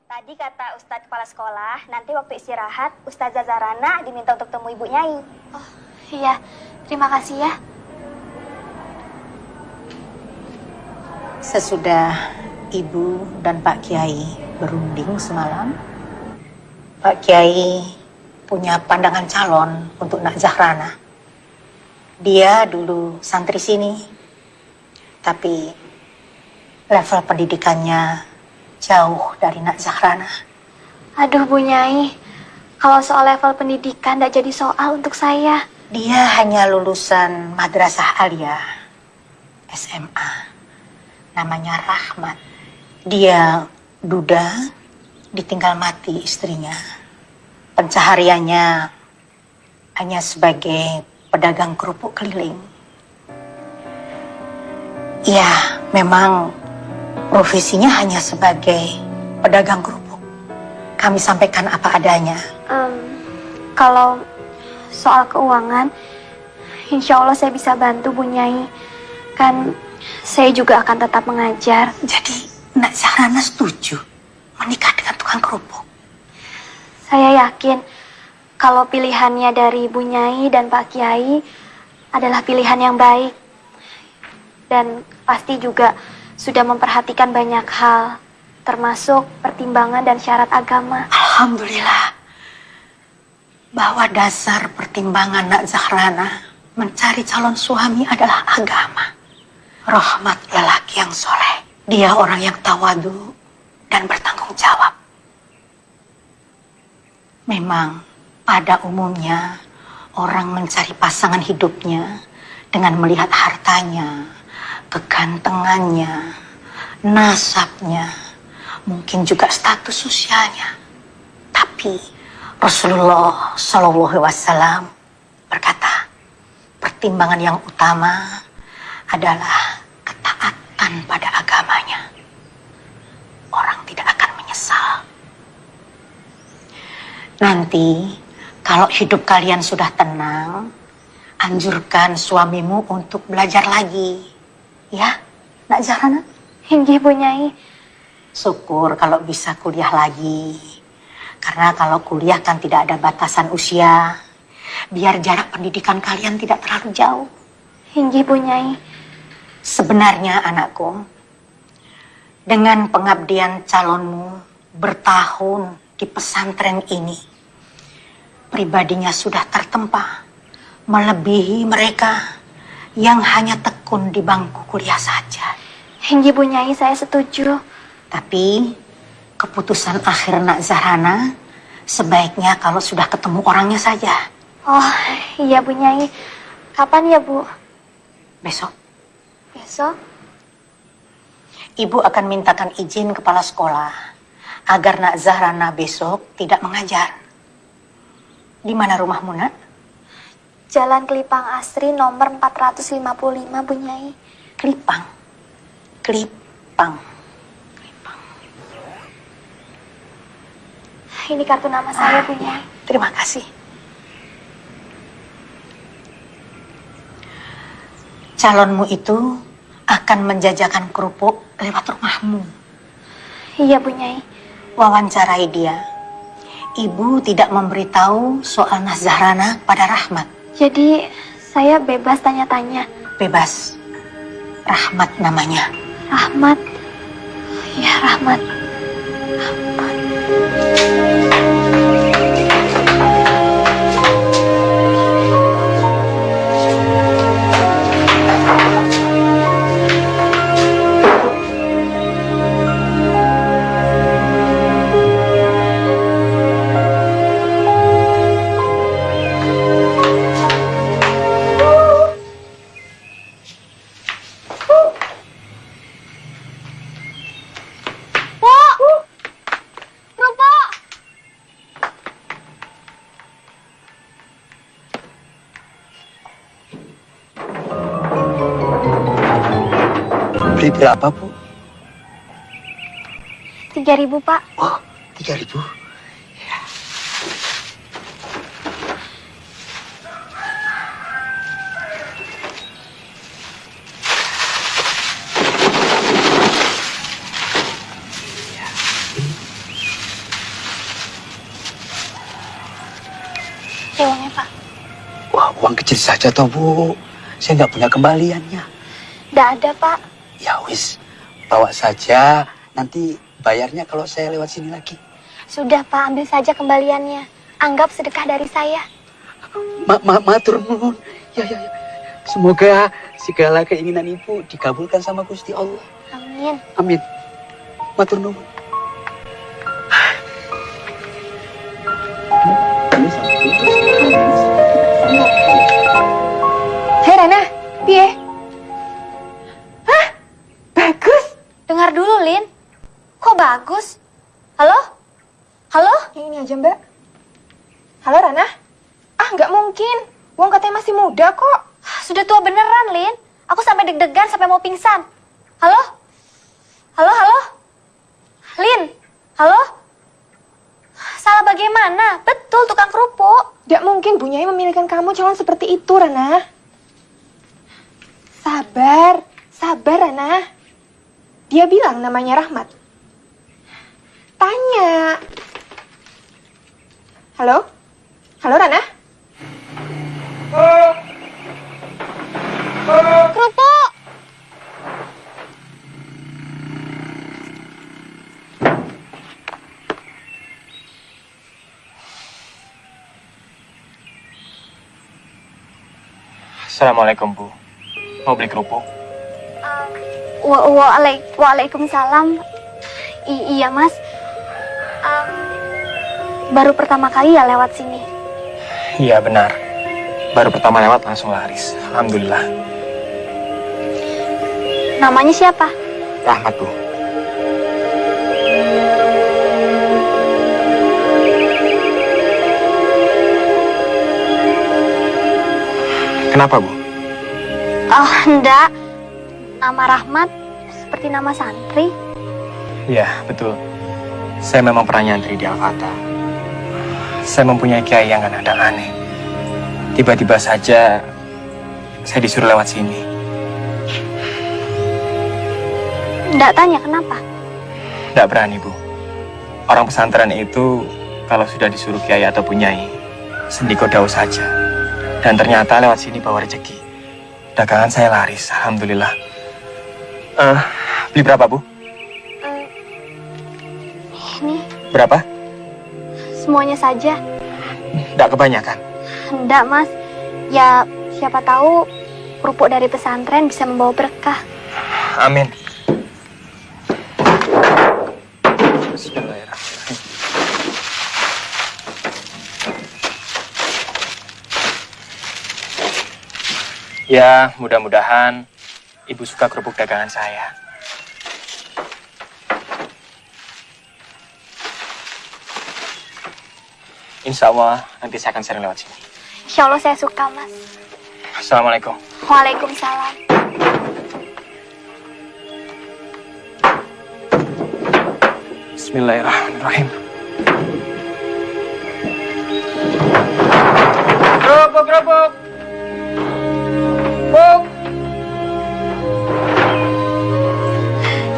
Tadi kata Ustadz kepala sekolah, nanti waktu istirahat, Ustazah Zarana diminta untuk temui Ibu Nyai. Oh, iya. Terima kasih ya. Sesudah Ibu dan Pak Kiai berunding semalam, Pak Kiai punya pandangan calon untuk Nak Zahrana. Dia dulu santri sini, tapi level pendidikannya jauh dari Nak Zahrana. Aduh Bu Nyai, kalau soal level pendidikan tidak jadi soal untuk saya. Dia hanya lulusan Madrasah Aliyah SMA. Namanya Rahmat. Dia duda, ditinggal mati istrinya. Pencahariannya hanya sebagai pedagang kerupuk keliling. Ya, memang profesinya hanya sebagai pedagang kerupuk. Kami sampaikan apa adanya. Kalau soal keuangan, insya Allah saya bisa bantu Bu Nyai. Kan saya juga akan tetap mengajar. Jadi Nak Zahrana setuju menikah dengan tukang kerupuk? Saya yakin kalau pilihannya dari Bu Nyai dan Pak Kiai adalah pilihan yang baik. Dan pasti juga sudah memperhatikan banyak hal, termasuk pertimbangan dan syarat agama. Alhamdulillah. Bahwa dasar pertimbangan Nak Zahrana mencari calon suami adalah agama. Rahmat lelaki yang soleh. Dia orang yang tawadu dan bertanggung jawab. Memang pada umumnya orang mencari pasangan hidupnya dengan melihat hartanya, kegantengannya, nasabnya, mungkin juga status sosialnya. Tapi Rasulullah SAW berkata, pertimbangan yang utama adalah ketaatan pada agamanya. Orang tidak akan menyesal. Nanti kalau hidup kalian sudah tenang, anjurkan suamimu untuk belajar lagi. Ya, Nak Zahrana? Inggih Bu Nyai. Syukur kalau bisa kuliah lagi. Karena kalau kuliah kan tidak ada batasan usia. Biar jarak pendidikan kalian tidak terlalu jauh. Inggih Bu Nyai. Sebenarnya anakku, dengan pengabdian calonmu bertahun di pesantren ini, pribadinya sudah tertempa, melebihi mereka yang hanya tekun di bangku kuliah saja. Inggih Bu Nyai, saya setuju. Tapi keputusan akhir Nak Zahrana sebaiknya kalau sudah ketemu orangnya saja. Oh iya Bu Nyai. Kapan ya Bu? Besok. Besok? Ibu akan mintakan izin kepala sekolah agar Nak Zahrana besok tidak mengajar. Di mana rumahmu, Nak? Jalan Kelipang Asri nomor 455 Bu Nyai. Kelipang. Kelipang. Kelipang. Ini kartu nama saya Bu Nyai. Terima kasih. Calonmu itu akan menjajakan kerupuk lewat rumahmu. Iya Bu Nyai. Wawancarai dia. Ibu tidak memberitahu soal Nak Zahrana pada Rahmat. Jadi saya bebas tanya-tanya. Bebas. Rahmat namanya. Rahmat. Ya Rahmat. Rahmat. Beli berapa, Bu? 3.000 Pak. Oh, 3.000. saja toh Bu. Saya nggak punya kembaliannya. Nggak ada, Pak. Ya wis, bawa saja. Nanti bayarnya kalau saya lewat sini lagi. Sudah, Pak, ambil saja kembaliannya. Anggap sedekah dari saya. Matur nuwun. Ya. Semoga segala keinginan Ibu dikabulkan sama Gusti Allah. Amin. Amin. Matur nuwun. Hei Rana, piye? Hah? Bagus. Dengar dulu, Lin. Kok bagus? Halo? Halo? Yang ini aja, Mbak. Halo Rana? Ah, nggak mungkin. Wong katanya masih muda kok. Sudah tua beneran, Lin. Aku sampai deg-degan sampai mau pingsan. Halo? Halo? Lin? Halo? Salah bagaimana? Betul, tukang kerupuk. Nggak mungkin Bu Nyai memilihkan kamu calon seperti itu, Rana. Sabar Rana. Dia bilang namanya Rahmat. Tanya. Halo? Halo Rana? Kerupuk! Assalamualaikum Bu. Mau beli kerupuk? Waalaikumsalam. Iya, Mas. Baru pertama kali ya lewat sini. Iya benar. Baru pertama lewat langsung laris. Alhamdulillah. Namanya siapa? Rahmat Bu. Kenapa Bu? Oh, enggak. Nama Rahmat seperti nama santri. Iya betul. Saya memang pernah nyantri di Al-Fatah. Saya mempunyai kiai yang kadang aneh. Tiba-tiba saja saya disuruh lewat sini. Enggak tanya kenapa? Tidak berani Bu. Orang pesantren itu kalau sudah disuruh kiai atau punyai, sendiko daus saja. Dan ternyata lewat sini bawa rezeki. Dagangan saya laris, alhamdulillah. Beli berapa Bu? Ini Berapa? semuanya saja. Tidak kebanyakan. Enggak, Mas. Ya, siapa tahu kerupuk dari pesantren bisa membawa berkah. Amin. Bismillahirrahmanirrahim. Ya, mudah-mudahan Ibu suka kerupuk dagangan saya. Insya Allah nanti saya akan sering lewat sini. Insya Allah saya suka, Mas. Assalamualaikum. Waalaikumsalam. Bismillahirrahmanirrahim. Kerupuk. Buk.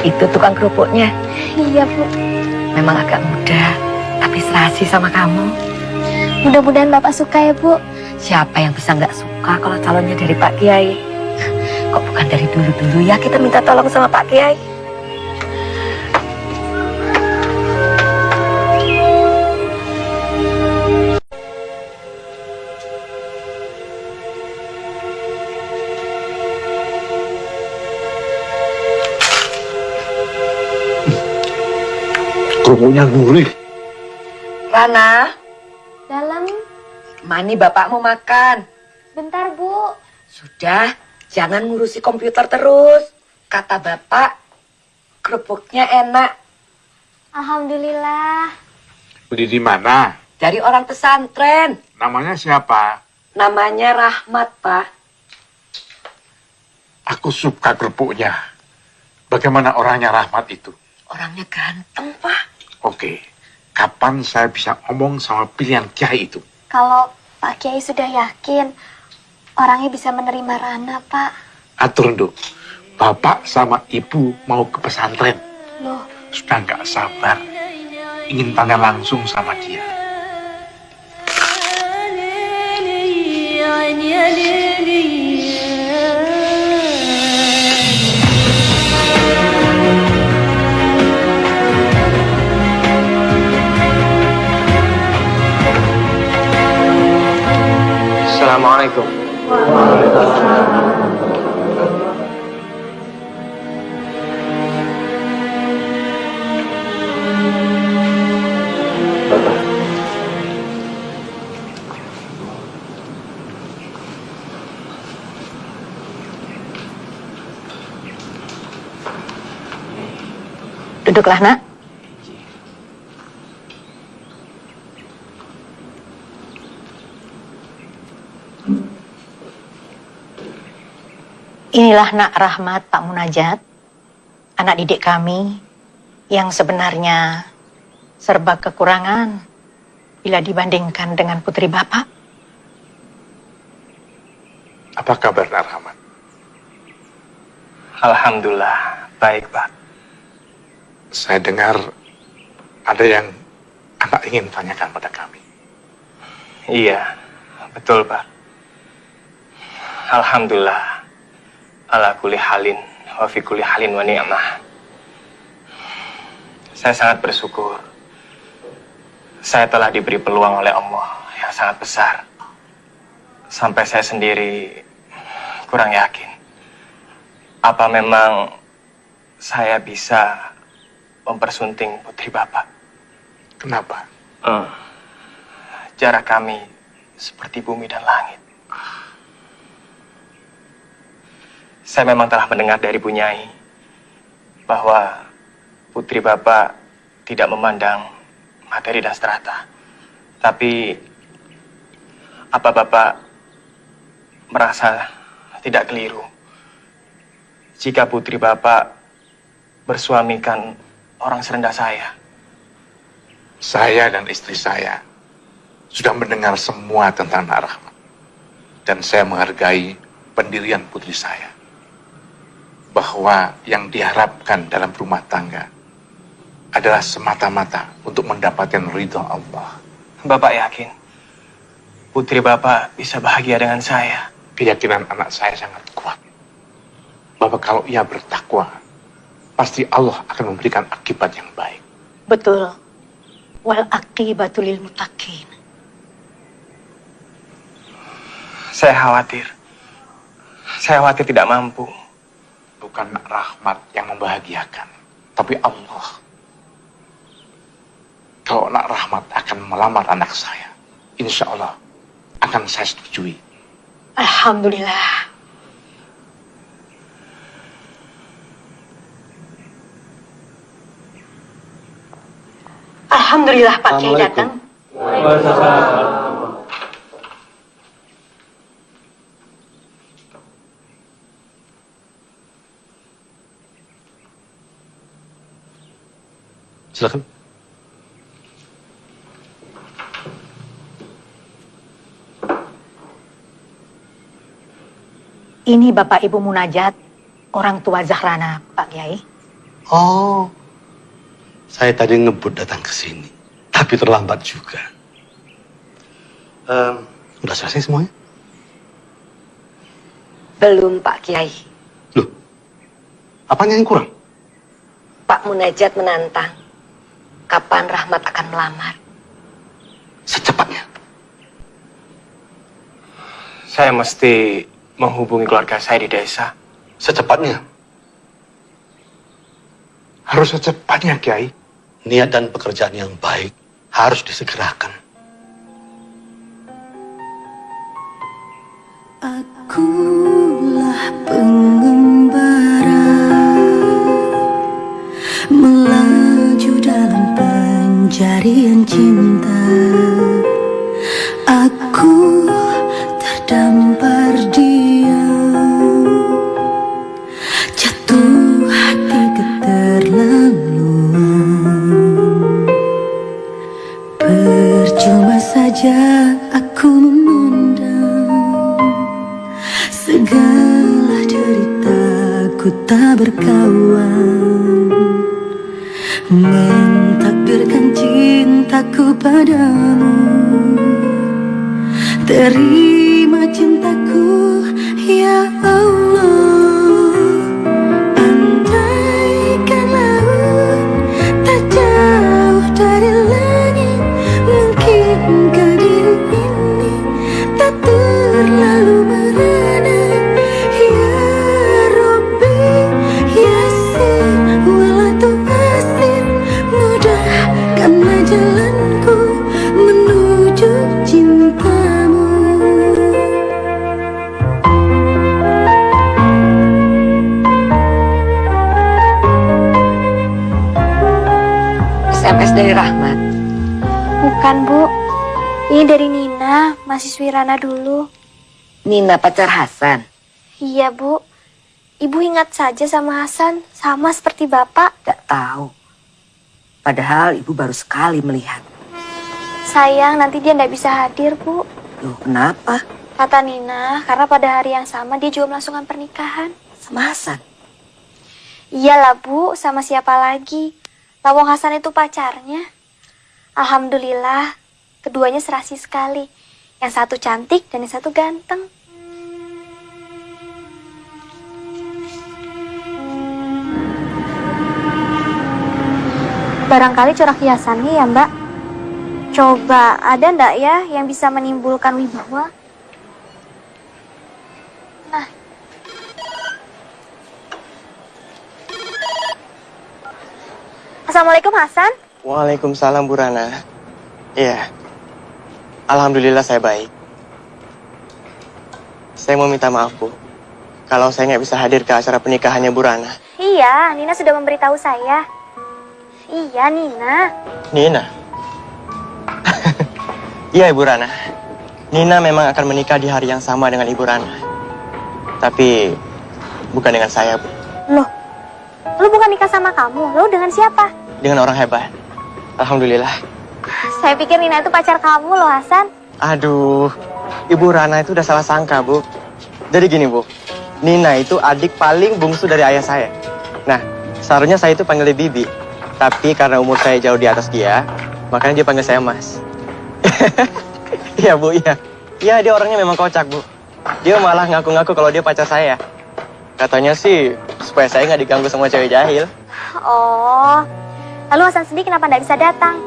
Itu tukang kerupuknya. Iya, Bu. Memang agak muda, tapi serasi sama kamu. Mudah-mudahan Bapak suka ya, Bu. Siapa yang bisa nggak suka kalau calonnya dari Pak Kiai? Kok bukan dari dulu-dulu ya kita minta tolong sama Pak Kiai? Kerupuknya gurih. Rana, Dalam mani bapakmu makan. bentar, Bu. Sudah, jangan ngurusi komputer terus. Kata bapak, kerupuknya enak. Alhamdulillah. Beli di mana? Dari orang pesantren. Namanya siapa? Namanya Rahmat, Pak. Aku suka kerupuknya. Bagaimana orangnya Rahmat itu? Orangnya ganteng, Pak. Oke, kapan saya bisa ngomong sama pilihan kiai itu? Kalau Pak Kiai sudah yakin orangnya bisa menerima Rana, Pak. Atur nduk, bapak sama ibu mau ke pesantren. Loh, Sudah nggak sabar, ingin tanya langsung sama dia. عيني Assalamualaikum. Duduklah, Nak. Inilah Nak Rahmat Pak Munajat, anak didik kami yang sebenarnya serba kekurangan bila dibandingkan dengan putri Bapak. Apa kabar Nak Rahmat? Alhamdulillah, baik Pak. Saya dengar ada yang anak ingin tanyakan pada kami. Iya, betul Pak. Alhamdulillah. Ala kulli halin wa fi kulli halin wa ni'mah. Saya sangat bersyukur. Saya telah diberi peluang oleh Allah yang sangat besar. Sampai saya sendiri kurang yakin. Apa memang saya bisa mempersunting putri Bapak? Kenapa? Jarak kami seperti bumi dan langit. Saya memang telah mendengar dari Bu Nyai bahwa putri Bapak tidak memandang materi dan strata. Tapi apa Bapak merasa tidak keliru jika putri Bapak bersuamikan orang serendah saya? Saya dan istri saya sudah mendengar semua tentang Nak Rahmat. Dan saya menghargai pendirian putri saya. Bahwa yang diharapkan dalam rumah tangga adalah semata-mata untuk mendapatkan ridho Allah. Bapak yakin putri Bapak bisa bahagia dengan saya? Keyakinan anak saya sangat kuat. Bahwa kalau ia bertakwa, pasti Allah akan memberikan akibat yang baik. Betul. Wal aqibatu lil muttaqin. Saya khawatir tidak mampu. Bukan Nak Rahmat yang membahagiakan, tapi Allah. Kalau Nak Rahmat akan melamar anak saya, insya Allah akan saya setujui. Alhamdulillah. Alhamdulillah Pak Kiai datang. Silakan. Ini Bapak Ibu Munajat, orang tua Zahrana, Pak Kiai. Oh, saya tadi ngebut datang ke sini, tapi terlambat juga. Udah selesai semuanya? Belum, Pak Kiai. Loh, apanya yang kurang? Pak Munajat menantang. Kapan Rahmat akan melamar? Secepatnya. Saya mesti menghubungi keluarga saya di desa. Secepatnya. Harus secepatnya, Kiai. Niat dan pekerjaan yang baik harus disegerakan. Akulah pengembara melaju dalam pencarian cinta. Aku terdampar diam, jatuh hati keterlaluan. Percuma saja aku memandang segala deritaku tak berkawan, mentakdirkan cintaku padamu. Terima cintaku ya Allah. Andaikan laut tak jauh dari langit, mungkinkah diri ini tak terlalu dari Rahmat? Bukan, Bu. Ini dari Nina, mahasiswi Rana dulu. Nina pacar Hasan? Iya, Bu. Ibu ingat saja sama Hasan, sama seperti Bapak. Gak tahu. Padahal ibu baru sekali melihat. Sayang, nanti dia nggak bisa hadir, Bu. Loh, kenapa? Kata Nina, karena pada hari yang sama dia juga melangsungkan pernikahan. Sama Hasan? Iyalah, Bu. Sama siapa lagi? Lawang Hasan itu pacarnya. Alhamdulillah, keduanya serasi sekali. Yang satu cantik dan yang satu ganteng. Barangkali corak hiasannya ya, Mbak. Coba, ada ndak ya yang bisa menimbulkan wibawa? Nah. Assalamualaikum, Hasan. Waalaikumsalam, Bu Rana. Iya. Alhamdulillah saya baik. Saya mau minta maaf, Bu. Kalau saya nggak bisa hadir ke acara pernikahannya Bu Rana. Iya, Nina sudah memberitahu saya. Iya, Nina. Nina? Iya, Ibu Rana. Nina memang akan menikah di hari yang sama dengan Ibu Rana. Tapi bukan dengan saya, Bu. Loh, lu bukan nikah sama kamu. Lu dengan siapa? Dengan orang hebat. Alhamdulillah. Saya pikir Nina itu pacar kamu loh, Hasan. Aduh, Ibu Rana itu udah salah sangka, Bu. Jadi gini, Bu. Nina itu adik paling bungsu dari ayah saya. Nah, seharusnya saya itu panggil dia Bibi. Tapi karena umur saya jauh di atas dia, makanya dia panggil saya Mas. Iya, Bu, iya. Iya, dia orangnya memang kocak, Bu. Dia malah ngaku-ngaku kalau dia pacar saya. Katanya sih, supaya saya nggak diganggu sama cewek jahil. Oh, lalu Hasan sendiri kenapa nggak bisa datang?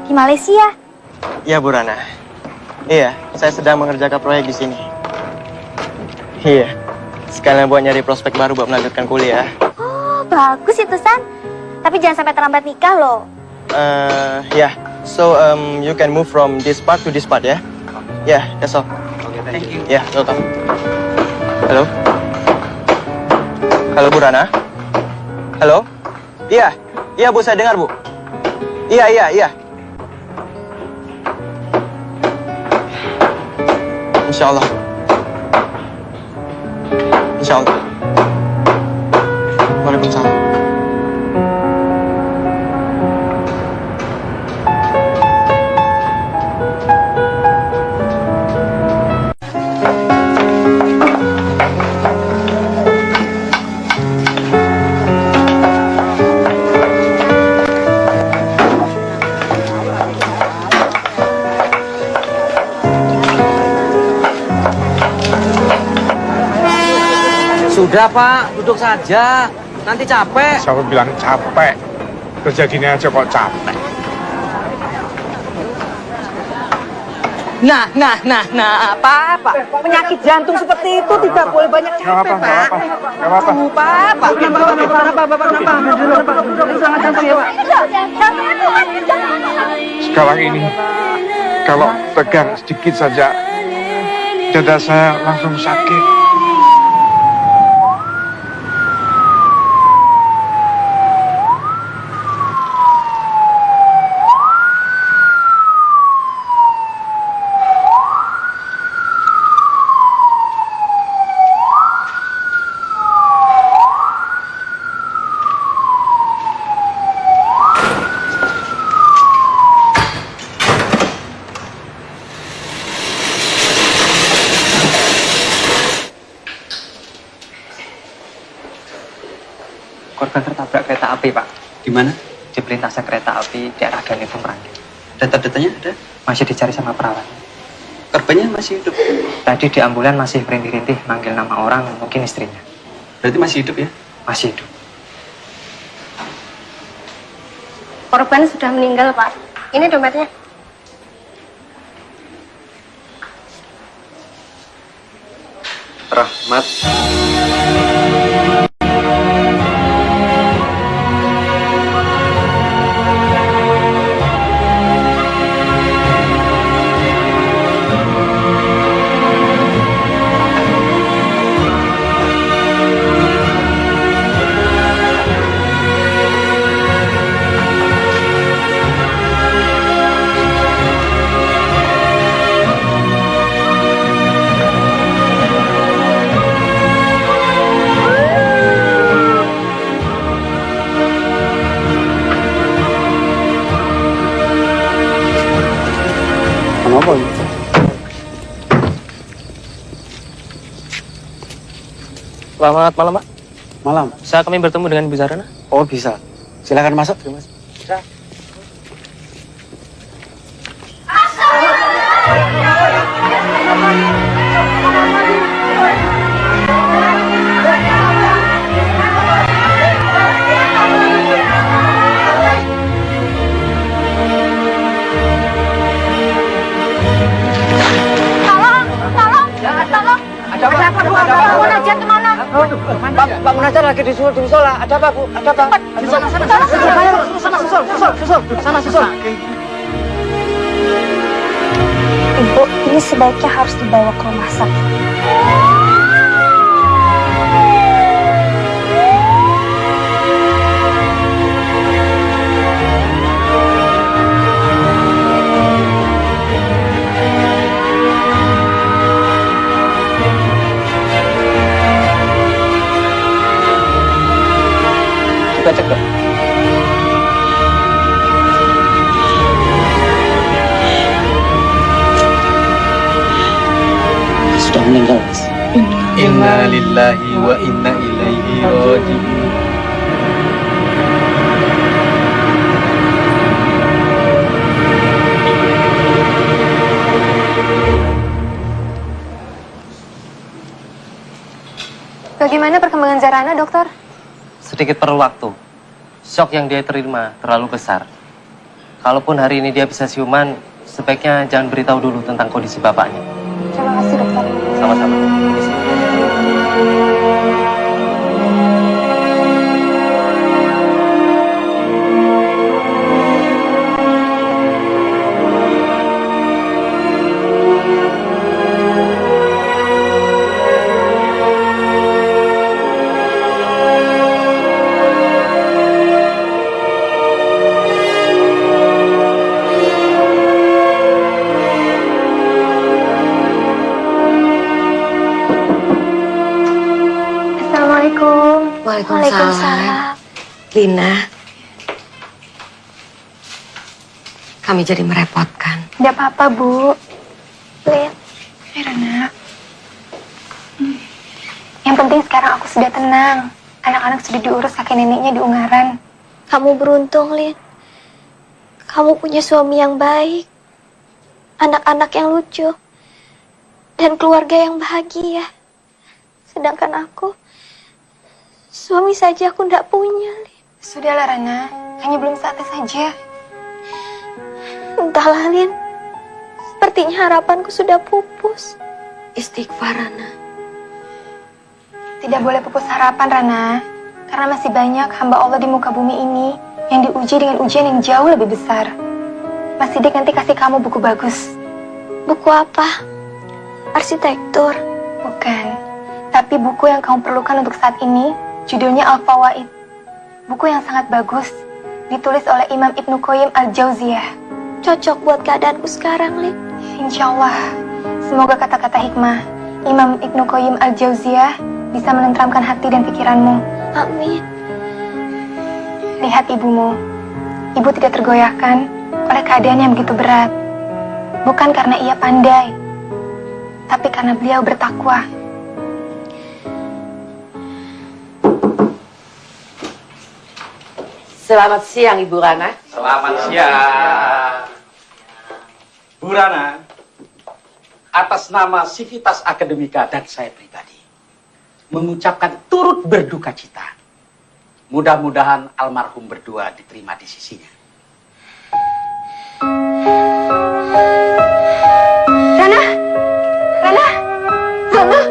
Di Malaysia? Iya, Bu Rana. Iya, saya sedang mengerjakan proyek di sini. Iya, sekalian buat nyari prospek baru buat melanjutkan kuliah. Oh, bagus itu, San. Tapi jangan sampai terlambat nikah loh. Yeah. So, you can move from this part to this part, ya? Yeah, that's all. Okay, thank you. Yeah, welcome. Halo? Halo, Bu Rana? Halo? Iya, iya Bu, saya dengar, Bu. Iya, iya, iya. Insya Allah. Insya Allah. Waalaikumsalam. Sudah Pak, duduk saja. Nanti capek. Siapa bilang capek? Kerja gini aja kok capek. Nah, Pak. Penyakit jantung seperti itu tidak boleh banyak capek, Pak. Gak apa-apa. Pak. Sekarang ini, kalau tegang sedikit saja, dada saya langsung sakit. Korban tertabrak kereta api, Pak. Di mana? Di perlintasan kereta api daerah Ganebo Merangin. Data-datanya ada? Masih dicari sama perawat. Korbannya masih hidup? Tadi di ambulan masih merintih-rintih manggil nama orang, mungkin istrinya. Berarti masih hidup ya? Masih hidup. Korban sudah meninggal, Pak. Ini dompetnya. Rahmat. telepon. Selamat malam, Pak. Malam. Bisa kami bertemu dengan Ibu Zarana? Oh, bisa. Silakan masuk. Terima kasih. Ada apa, Bu? Ada apa? Munajat kemana? Pak Munajat lagi disuruh di musola. Ada apa, Bu? Ada apa? Sana, susul. Ibu, ini sebaiknya harus dibawa ke rumah sakit. Kita cek, Dok. Sudah meninggal, Mas. Inna lillahi wa inna ilaihi raji'un. Bagaimana perkembangan Zarana, dokter? Sedikit perlu waktu. Shock yang dia terima terlalu besar. Kalaupun hari ini dia bisa siuman, sebaiknya jangan beritahu dulu tentang kondisi bapaknya. Terima kasih, dokter. Sama-sama. Waalaikumsalam. Lina, kami jadi merepotkan. Tidak apa-apa, Bu. Lin. Rana. Yang penting sekarang aku sudah tenang. Anak-anak sudah diurus kakek neneknya di Ungaran. Kamu beruntung, Lin. Kamu punya suami yang baik, anak-anak yang lucu, dan keluarga yang bahagia. Sedangkan aku, suami saja aku tidak punya, Lin. Sudahlah, Rana. Hanya belum saatnya saja. Entahlah, Lin. Sepertinya harapanku sudah pupus. Istighfar, Rana. Tidak boleh pupus harapan, Rana. Karena masih banyak hamba Allah di muka bumi ini yang diuji dengan ujian yang jauh lebih besar. Mas Sidik nanti kasih kamu buku bagus. Buku apa? Arsitektur? Bukan. Tapi buku yang kamu perlukan untuk saat ini, judulnya Al-Fawaid. Buku yang sangat bagus, ditulis oleh Imam Ibnu Qayyim Al-Jauziyah. Cocok buat keadaanku sekarang, Lin. Insya Allah. Semoga kata-kata hikmah Imam Ibnu Qayyim Al-Jauziyah bisa menenteramkan hati dan pikiranmu. Amin. Lihat ibumu. Ibu tidak tergoyahkan oleh keadaan yang begitu berat. Bukan karena ia pandai, tapi karena beliau bertakwa. Selamat siang, Ibu Rana. Selamat siang. Bu Rana, atas nama Sivitas Akademika dan saya pribadi, mengucapkan turut berduka cita. Mudah-mudahan almarhum berdua diterima di sisinya. Rana! Rana! Rana!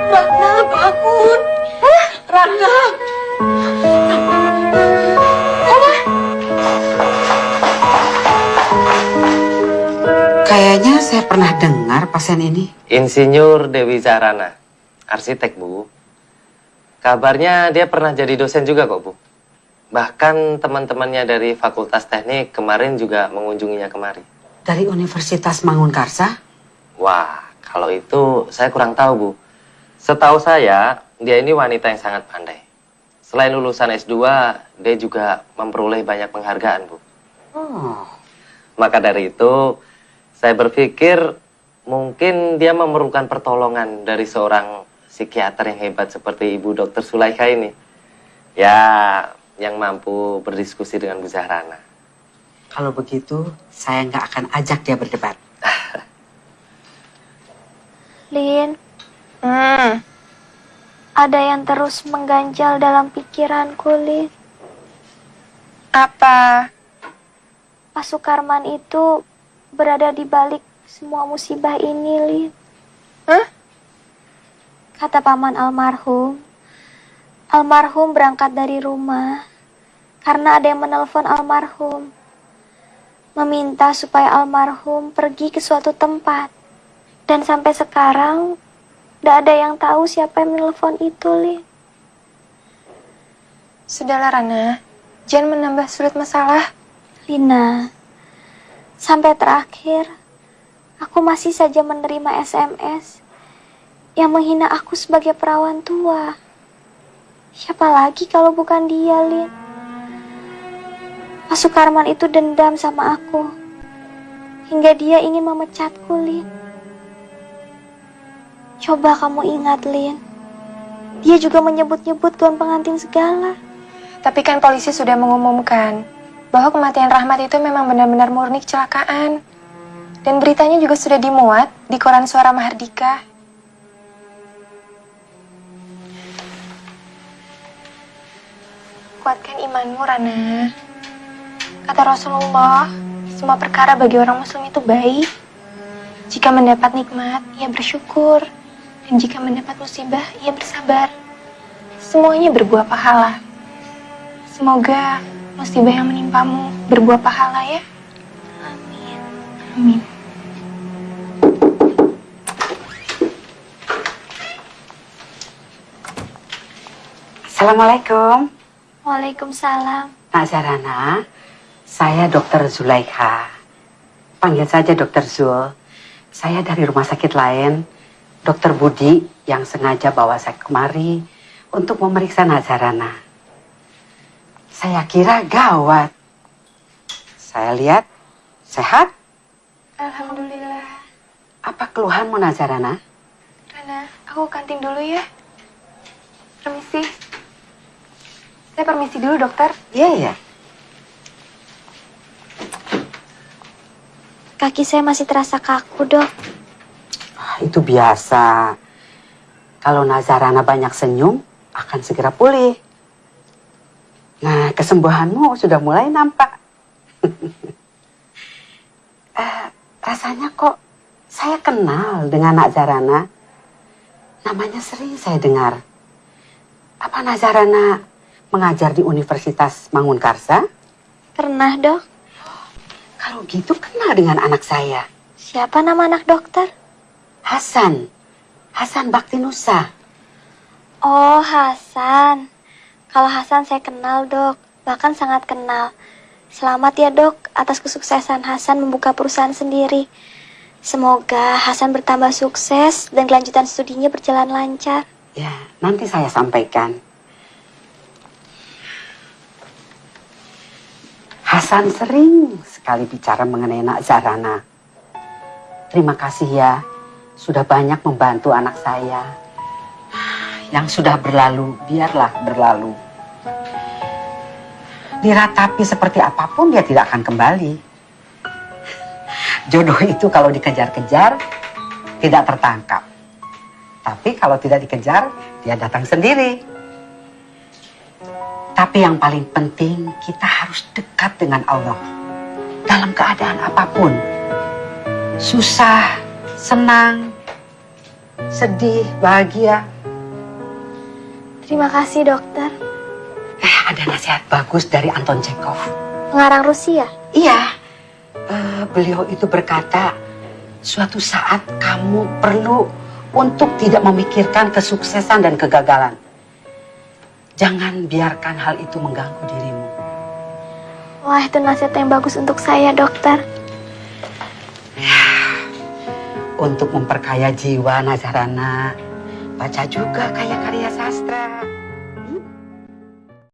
Rana, bangun! Rana! Kayaknya saya pernah dengar pasien ini. Insinyur Dewi Zarana, arsitek, Bu. Kabarnya dia pernah jadi dosen juga kok, Bu. Bahkan teman-temannya dari Fakultas Teknik kemarin juga mengunjunginya kemari. Dari Universitas Mangunkarsa? Wah, kalau itu saya kurang tahu, Bu. Setahu saya, dia ini wanita yang sangat pandai. Selain lulusan S2, dia juga memperoleh banyak penghargaan, Bu. Oh. Maka dari itu, Saya berpikir mungkin dia memerlukan pertolongan dari seorang psikiater yang hebat seperti Ibu Dr. Sulaikha ini. Ya, yang mampu berdiskusi dengan Bu Zahrana. Kalau begitu, saya nggak akan ajak dia berdebat. Lin, ada yang terus mengganjal dalam pikiranku, Lin. Apa? Pak Sukarman itu berada di balik semua musibah ini, Lin. Hah? Kata paman almarhum berangkat dari rumah karena ada yang menelpon almarhum, meminta supaya almarhum pergi ke suatu tempat. Dan sampai sekarang tidak ada yang tahu siapa yang menelpon itu, Lin. Sudahlah, Rana. Jangan menambah sulit masalah. Lina, sampai terakhir aku masih saja menerima SMS yang menghina aku sebagai perawan tua. Siapa lagi kalau bukan dia, Lin? Pak Sukarman itu dendam sama aku hingga dia ingin memecatku, Lin. Coba kamu ingat, Lin. Dia juga menyebut-nyebut gaun pengantin segala. Tapi kan polisi sudah mengumumkan bahwa kematian Rahmat itu memang benar-benar murni kecelakaan. Dan beritanya juga sudah dimuat di koran Suara Mahardika. Kuatkan imanmu, Rana. Kata Rasulullah, semua perkara bagi orang muslim itu baik. Jika mendapat nikmat, ia bersyukur. Dan jika mendapat musibah, ia bersabar. Semuanya berbuah pahala. Semoga musibah yang menimpamu berbuah pahala ya. Amin. Amin. Assalamualaikum. Waalaikumsalam. Nak Zahrana, saya Dr. Zulaikha. Panggil saja Dr. Zul. Saya dari rumah sakit lain, Dr. Budi yang sengaja bawa saya kemari untuk memeriksa Nak Zahrana. Saya kira gawat. Saya lihat sehat. Alhamdulillah. Apa keluhanmu, Nak Zahrana? Rana, aku kantin dulu ya. Permisi. Saya permisi dulu, dokter. Iya, iya. Kaki saya masih terasa kaku, Dok. Itu biasa. Kalau Nak Zahrana banyak senyum, akan segera pulih. Nah, kesembuhanmu sudah mulai nampak. Rasanya kok saya kenal dengan Nak Zahrana. Namanya sering saya dengar. Apa Nak Zahrana mengajar di Universitas Mangunkarsa? Pernah, Dok. Kalau gitu kenal dengan anak saya. Siapa nama anak dokter? Hasan. Hasan Baktinusa. Oh, Hasan. Kalau Hasan saya kenal, Dok. Bahkan sangat kenal. Selamat ya, Dok, atas kesuksesan Hasan membuka perusahaan sendiri. Semoga Hasan bertambah sukses dan kelanjutan studinya berjalan lancar. Ya, nanti saya sampaikan. Hasan sering sekali bicara mengenai Nak Zahrana. Terima kasih ya, sudah banyak membantu anak saya. Yang sudah berlalu, biarlah berlalu. Diratapi seperti apapun, dia tidak akan kembali. Jodoh itu kalau dikejar-kejar, tidak tertangkap. Tapi kalau tidak dikejar, dia datang sendiri. Tapi yang paling penting, kita harus dekat dengan Allah. Dalam keadaan apapun. Susah, senang, sedih, bahagia. Terima kasih, dokter. Ada nasihat bagus dari Anton Chekhov. Pengarang Rusia? Iya. Beliau itu berkata, suatu saat kamu perlu untuk tidak memikirkan kesuksesan dan kegagalan. Jangan biarkan hal itu mengganggu dirimu. Wah, itu nasihat yang bagus untuk saya, dokter. Untuk memperkaya jiwa Nak Zahrana, baca juga karya-karya sastra.